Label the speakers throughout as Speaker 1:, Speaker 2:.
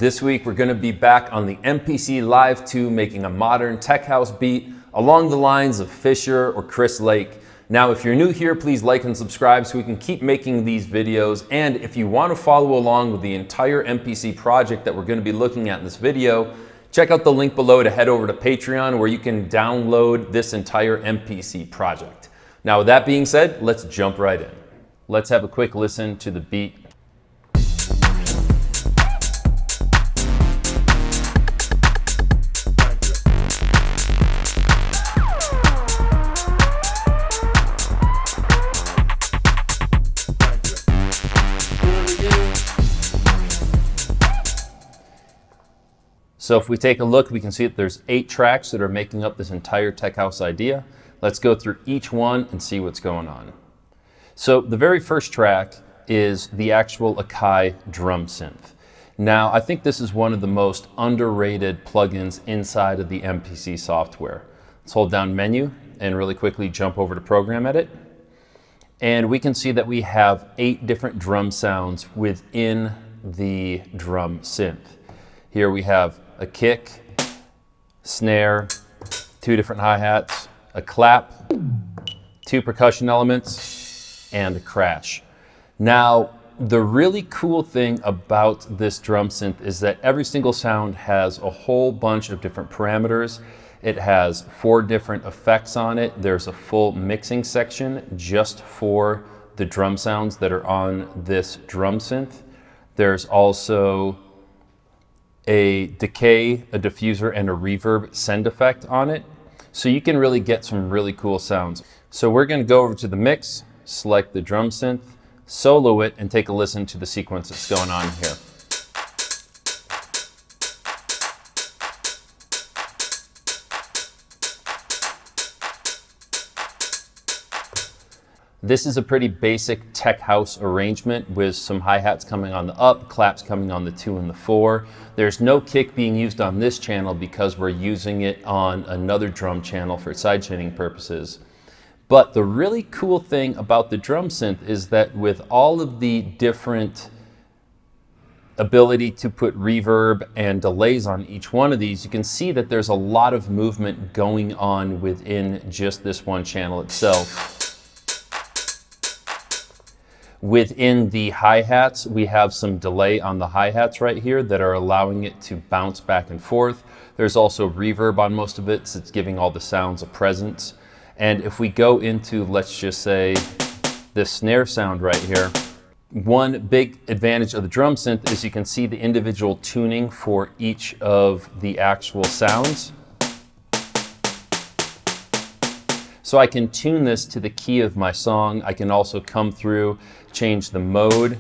Speaker 1: This week we're going to be back on the MPC Live 2 making a modern tech house beat along the lines of Fisher or Chris Lake. Now if you're new here, please like and subscribe so we can keep making these videos, and if you want to follow along with the entire MPC project that we're going to be looking at in this video, check out the link below to head over to Patreon where you can download this entire MPC project. Now with that being said, let's jump right in. Let's have a quick listen to the beat. So if we take a look, we can see that there's 8 tracks that are making up this entire tech house idea. Let's go through each one and see what's going on. So the very first track is the actual Akai drum synth. Now, I think this is one of the most underrated plugins inside of the MPC software. Let's hold down menu and really quickly jump over to Program Edit. And we can see that we have 8 different drum sounds within the drum synth. Here we have a kick, snare, 2 different hi-hats, a clap, 2 percussion elements, and a crash. Now, the really cool thing about this drum synth is that every single sound has a whole bunch of different parameters. It has 4 different effects on it. There's a full mixing section just for the drum sounds that are on this drum synth. There's also a decay, a diffuser, and a reverb send effect on it. So you can really get some really cool sounds. So we're going to go over to the mix, select the drum synth, solo it, and take a listen to the sequence that's going on here. This is a pretty basic tech house arrangement with some hi-hats coming on the up, claps coming on the 2 and the 4. There's no kick being used on this channel because we're using it on another drum channel for sidechaining purposes. But the really cool thing about the drum synth is that with all of the different ability to put reverb and delays on each one of these, you can see that there's a lot of movement going on within just this one channel itself. Within the hi-hats, we have some delay on the hi-hats right here that are allowing it to bounce back and forth. There's also reverb on most of it, so it's giving all the sounds a presence. And if we go into, let's just say, this snare sound right here, one big advantage of the drum synth is you can see the individual tuning for each of the actual sounds. So I can tune this to the key of my song. I can also come through, change the mode.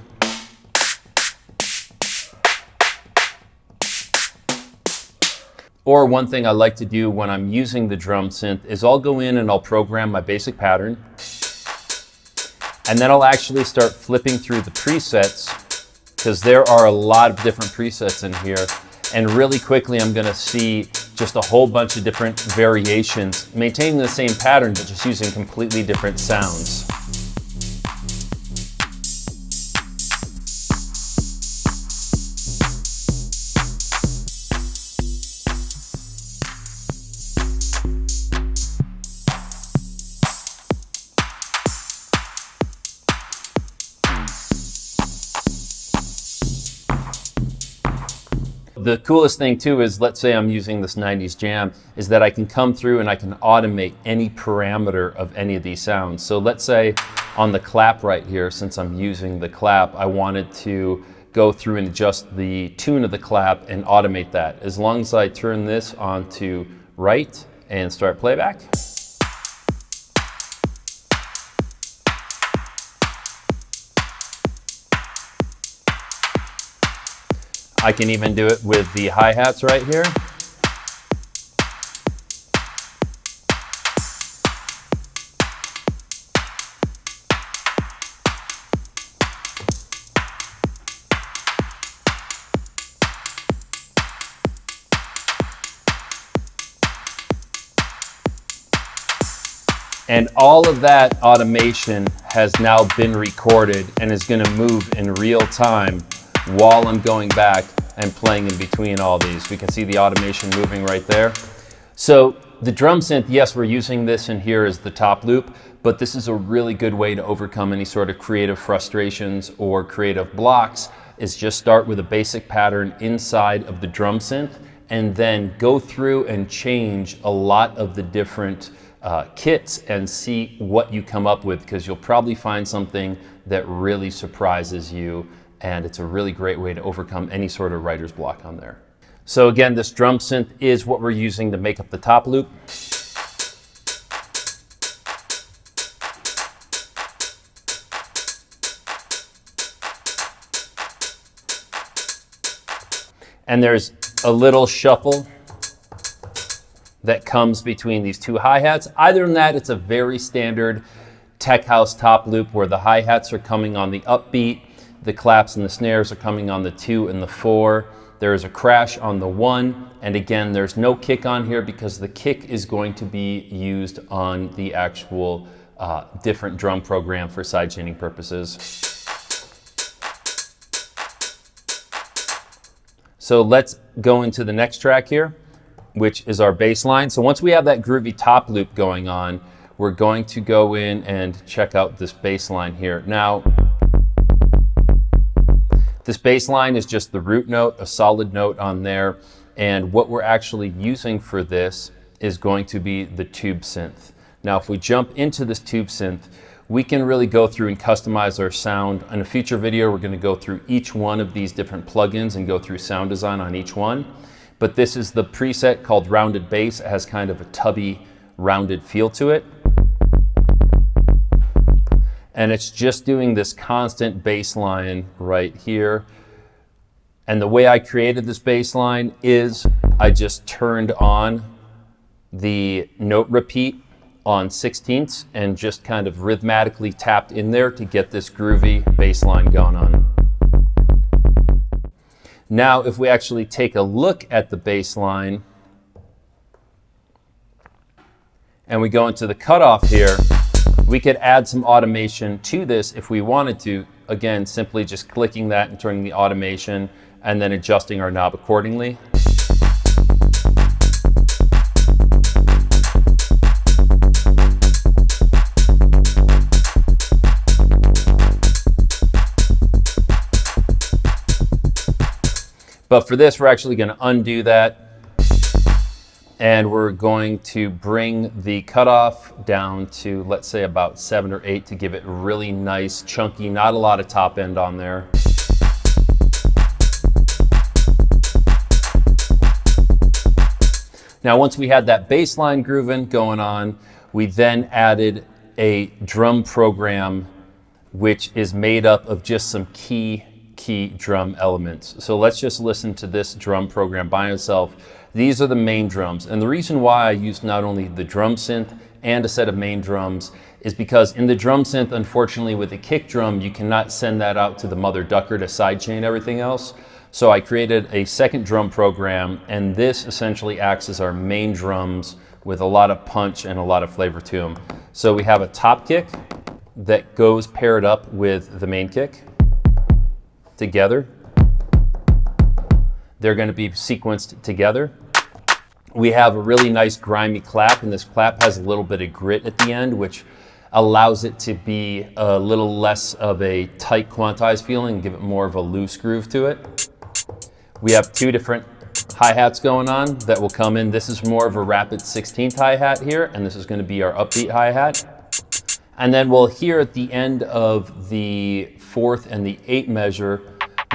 Speaker 1: Or one thing I like to do when I'm using the drum synth is I'll go in and I'll program my basic pattern. And then I'll actually start flipping through the presets, because there are a lot of different presets in here. And really quickly I'm gonna see just a whole bunch of different variations, maintaining the same pattern but just using completely different sounds. The coolest thing too is, let's say I'm using this 90s jam, is that I can come through and I can automate any parameter of any of these sounds. So let's say on the clap right here, since I'm using the clap, I wanted to go through and adjust the tune of the clap and automate that. As long as I turn this on to right and start playback. I can even do it with the hi-hats right here. And all of that automation has now been recorded and is going to move in real time while I'm going back and playing in between all these. We can see the automation moving right there. So the drum synth, yes, we're using this in here as the top loop, but this is a really good way to overcome any sort of creative frustrations or creative blocks, is just start with a basic pattern inside of the drum synth and then go through and change a lot of the different kits and see what you come up with, because you'll probably find something that really surprises you, and it's a really great way to overcome any sort of writer's block on there. So again, this drum synth is what we're using to make up the top loop. And there's a little shuffle that comes between these two hi-hats. Other than that, it's a very standard tech house top loop where the hi-hats are coming on the upbeat, the claps and the snares are coming on the 2 and the 4. There is a crash on the 1, and again, there's no kick on here because the kick is going to be used on the actual different drum program for sidechaining purposes. So let's go into the next track here, which is our bass line. So once we have that groovy top loop going on, we're going to go in and check out this bass line here. Now, this bass line is just the root note, a solid note on there, and what we're actually using for this is going to be the tube synth. Now, if we jump into this tube synth, we can really go through and customize our sound. In a future video, we're going to go through each one of these different plugins and go through sound design on each one. But this is the preset called Rounded Bass. It has kind of a tubby, rounded feel to it. And it's just doing this constant bass line right here. And the way I created this bass line is I just turned on the note repeat on 16ths and just kind of rhythmatically tapped in there to get this groovy bass line going on. Now, if we actually take a look at the bass line and we go into the cutoff here, we could add some automation to this if we wanted to. Again, simply just clicking that and turning the automation and then adjusting our knob accordingly. But for this, we're actually going to undo that. And we're going to bring the cutoff down to, let's say, about 7 or 8 to give it really nice, chunky, not a lot of top end on there. Now, once we had that bass line grooving going on, we then added a drum program, which is made up of just some key drum elements. So let's just listen to this drum program by itself. These are the main drums. And the reason why I used not only the drum synth and a set of main drums is because in the drum synth, unfortunately, with the kick drum, you cannot send that out to the mother ducker to sidechain everything else. So I created a second drum program, and this essentially acts as our main drums with a lot of punch and a lot of flavor to them. So we have a top kick that goes paired up with the main kick together. They're going to be sequenced together. We have a really nice grimy clap, and this clap has a little bit of grit at the end, which allows it to be a little less of a tight quantized feeling, give it more of a loose groove to it. We have 2 different hi-hats going on that will come in. This is more of a rapid 16th hi-hat here, and this is going to be our upbeat hi-hat. And then we'll hear at the end of the 4th and the 8th measure,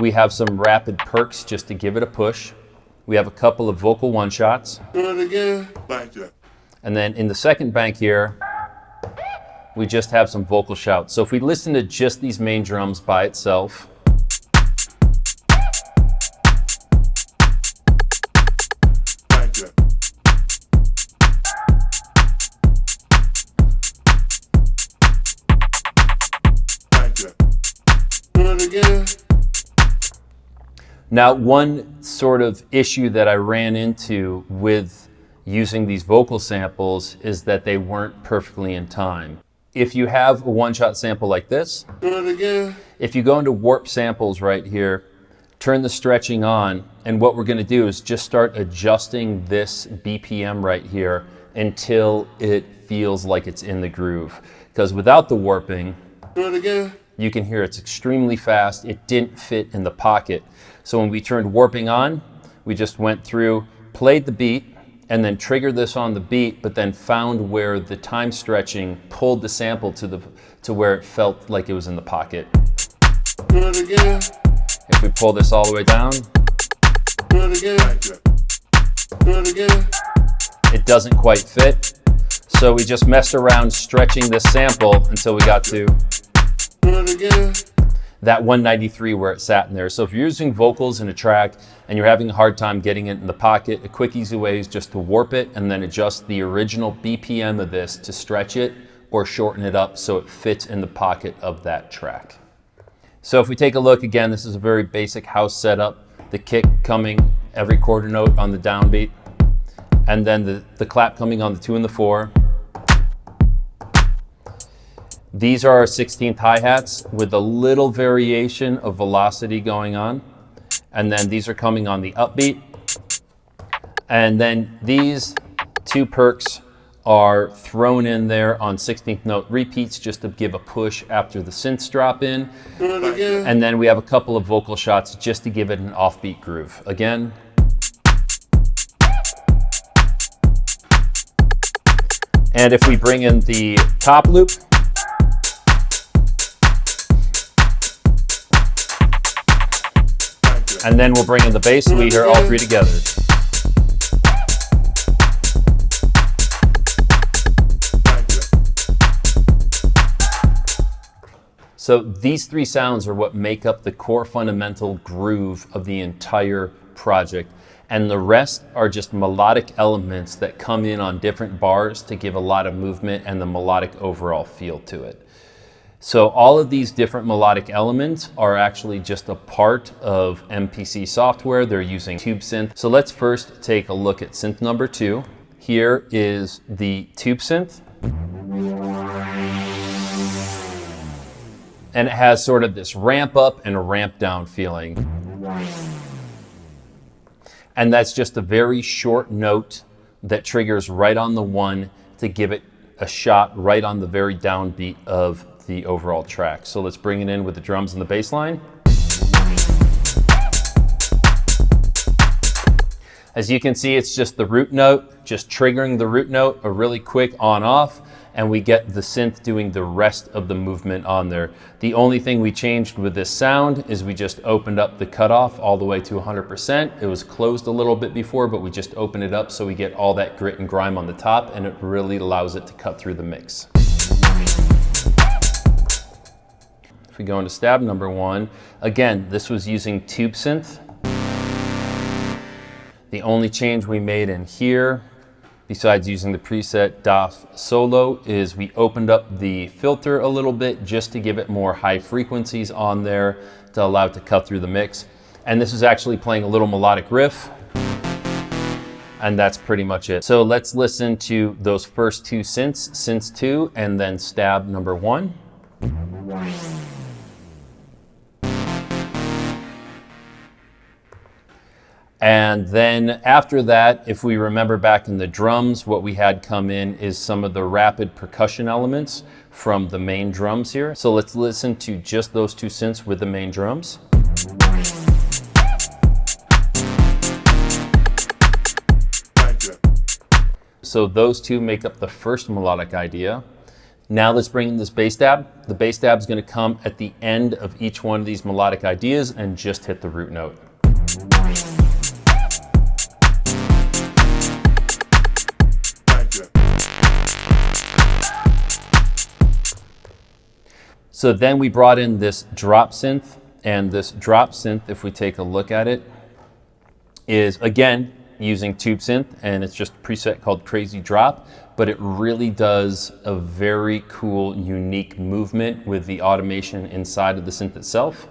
Speaker 1: we have some rapid perks just to give it a push. We have a couple of vocal one-shots. Do it again. And then in the second bank here, we just have some vocal shouts. So if we listen to just these main drums by itself, now, one sort of issue that I ran into with using these vocal samples is that they weren't perfectly in time. If you have a one-shot sample like this, if you go into warp samples right here, turn the stretching on, and what we're going to do is just start adjusting this BPM right here until it feels like it's in the groove. Because without the warping,
Speaker 2: do it again.
Speaker 1: You can hear it's extremely fast. It didn't fit in the pocket. So when we turned warping on, we just went through, played the beat, and then triggered this on the beat, but then found where the time stretching pulled the sample to where it felt like it was in the pocket.
Speaker 2: Do it again.
Speaker 1: If we pull this all the way down,
Speaker 2: do it again. Do it again.
Speaker 1: It doesn't quite fit. So we just messed around stretching this sample until we got to
Speaker 2: do it again.
Speaker 1: That 193 where it sat in there. So if you're using vocals in a track and you're having a hard time getting it in the pocket, a quick easy way is just to warp it and then adjust the original BPM of this to stretch it or shorten it up so it fits in the pocket of that track. So if we take a look again, this is a very basic house setup. The kick coming every quarter note on the downbeat, and then the clap coming on the 2 and the 4. These are our 16th hi-hats with a little variation of velocity going on. And then these are coming on the upbeat. And then these 2 perks are thrown in there on 16th note repeats just to give a push after the synths drop in. And then we have a couple of vocal shots just to give it an offbeat groove. Again. And if we bring in the top loop, and then we'll bring in the bass so we hear all 3 together. So these 3 sounds are what make up the core fundamental groove of the entire project. And the rest are just melodic elements that come in on different bars to give a lot of movement and the melodic overall feel to it. So all of these different melodic elements are actually just a part of MPC software. They're using Tube Synth. So let's first take a look at synth number 2. Here is the Tube Synth. And it has sort of this ramp up and a ramp down feeling. And that's just a very short note that triggers right on the 1 to give it a shot right on the very downbeat of the overall track. So let's bring it in with the drums and the bass line. As you can see, it's just the root note, just triggering the root note, a really quick on off, and we get the synth doing the rest of the movement on there. The only thing we changed with this sound is we just opened up the cutoff all the way to 100%. It was closed a little bit before, but we just opened it up so we get all that grit and grime on the top, and it really allows it to cut through the mix. If we go into stab number 1, again, this was using Tube Synth. The only change we made in here, besides using the preset DAF Solo, is we opened up the filter a little bit just to give it more high frequencies on there to allow it to cut through the mix. And this is actually playing a little melodic riff. And that's pretty much it. So let's listen to those first 2 synths, synth 2, and then stab number 1. And then after that, if we remember back in the drums, what we had come in is some of the rapid percussion elements from the main drums here. So let's listen to just those 2 synths with the main drums. So those 2 make up the first melodic idea. Now let's bring in this bass dab. The bass dab is going to come at the end of each one of these melodic ideas and just hit the root note. So then we brought in this drop synth, and this drop synth, if we take a look at it, is again using Tube Synth, and it's just a preset called Crazy Drop, but it really does a very cool, unique movement with the automation inside of the synth itself.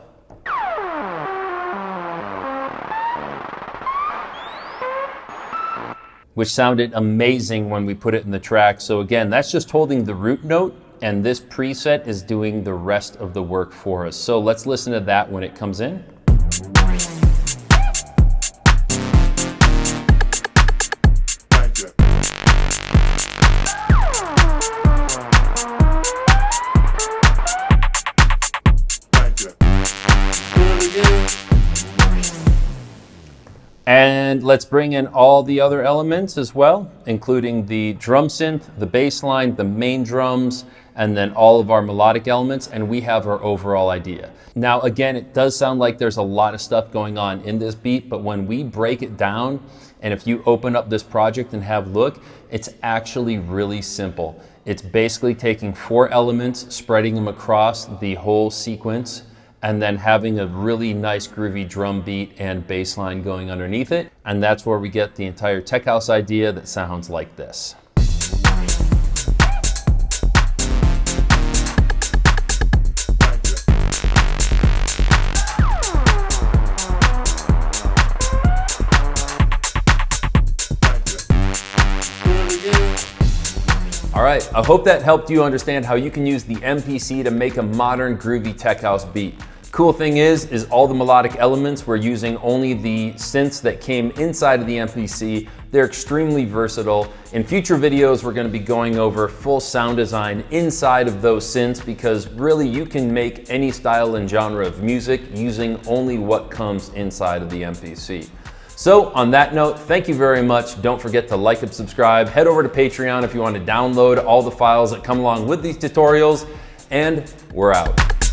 Speaker 1: Which sounded amazing when we put it in the track. So again, that's just holding the root note, and this preset is doing the rest of the work for us. So let's listen to that when it comes in. And let's bring in all the other elements as well, including the drum synth, the bass line, the main drums, and then all of our melodic elements, and we have our overall idea. Now, again, it does sound like there's a lot of stuff going on in this beat, but when we break it down, and if you open up this project and have a look, it's actually really simple. It's basically taking 4 elements, spreading them across the whole sequence, and then having a really nice groovy drum beat and bass line going underneath it. And that's where we get the entire tech house idea that sounds like this. All right, I hope that helped you understand how you can use the MPC to make a modern groovy tech house beat. Cool thing is all the melodic elements, we're using only the synths that came inside of the MPC. They're extremely versatile. In future videos, we're gonna be going over full sound design inside of those synths, because really you can make any style and genre of music using only what comes inside of the MPC. So on that note, thank you very much. Don't forget to like and subscribe. Head over to Patreon if you want to download all the files that come along with these tutorials, and we're out.